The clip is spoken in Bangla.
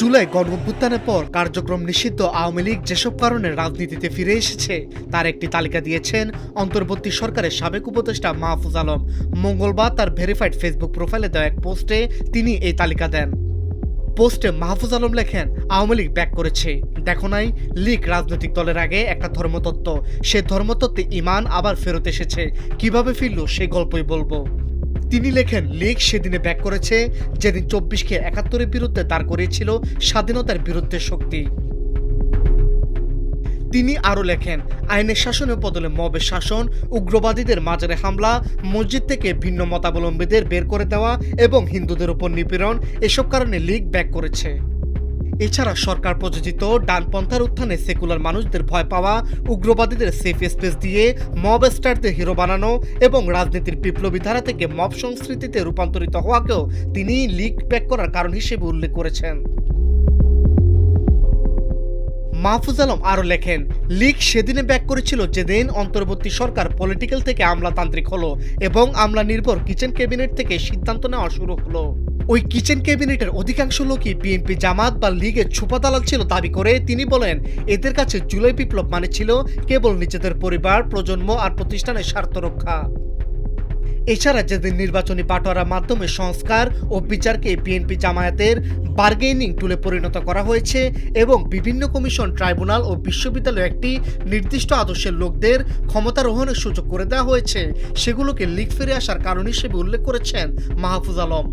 জুলাই গণঅভ্যুত্থানের পর কার্যক্রম নিষিদ্ধ আওয়ামী লীগ যেসব কারণে রাজনীতিতে ফিরে এসেছে তার একটি তালিকা দিয়েছেন অন্তর্বর্তী সরকারের সাবেক উপদেষ্টা মাহফুজ আলম। মঙ্গলবার তার ভেরিফাইড ফেসবুক প্রোফাইলে দেওয়া এক পোস্টে তিনি এই তালিকা দেন। পোস্টে মাহফুজ আলম লেখেন, আওয়ামী লীগ ব্যাক করেছে। দেখো নাই, লীগ রাজনৈতিক দলের আগে একটা ধর্মতত্ত্ব, সে ধর্মতত্ত্বে ঈমান আবার ফেরত এসেছে। কিভাবে ফিরল সেই গল্পই বলবো। তিনি লেখেন, লীগ সেদিনে ব্যাক করেছে যেদিন ২৪কে ৭১-এর বিরুদ্ধে দাঁড় করিয়েছিল স্বাধীনতার বিরুদ্ধে শক্তি। তিনি আরও লেখেন, আইনের শাসনের বদলে মবের শাসন, উগ্রবাদীদের মাজারে হামলা, মসজিদ থেকে ভিন্ন মতাবলম্বীদের বের করে দেওয়া এবং হিন্দুদের উপর নিপীড়ন, এসব কারণে লীগ ব্যাক করেছে। এছাড়া সরকার প্রযোজিত ডানপন্থার উত্থানে সেকুলার মানুষদের ভয় পাওয়া, উগ্রবাদীদের সেফ স্পেস দিয়ে মব স্টারদের হিরো বানানো এবং রাজনীতির বিপ্লবী ধারা থেকে মব সংস্কৃতিতে রূপান্তরিত হওয়াকেও তিনি লীগ ব্যাক করার কারণ হিসেবে উল্লেখ করেছেন। মাহফুজ আলম আরও লেখেন, লীগ সেদিনে ব্যাক করেছিল যেদিন অন্তর্বর্তী সরকার পলিটিক্যাল থেকে আমলাতান্ত্রিক হলো এবং আমলা নির্ভর কিচেন ক্যাবিনেট থেকে সিদ্ধান্ত নেওয়া শুরু হলো। ওই কিচেন ক্যাবিনেটের অধিকাংশ লোকই বিএনপি, জামাত বা লীগের ছুপা দালাল ছিল দাবি করে তিনি বলেন, এদের কাছে জুলাই বিপ্লব মানে ছিল কেবল নিজেদের পরিবার, প্রজন্ম আর প্রতিষ্ঠানের স্বার্থ রক্ষা। এছাড়া যেদিন নির্বাচনী বাটোয়ারার মাধ্যমে সংস্কার ও বিচারকে বিএনপি জামায়াতের বার্গেনিং টুলে পরিণত করা হয়েছে এবং বিভিন্ন কমিশন, ট্রাইব্যুনাল ও বিশ্ববিদ্যালয়ে একটি নির্দিষ্ট আদর্শের লোকদের ক্ষমতারোহণের সুযোগ করে দেওয়া হয়েছে, সেগুলোকে লীগ ফিরে আসার কারণ হিসেবে উল্লেখ করেছেন মাহফুজ আলম।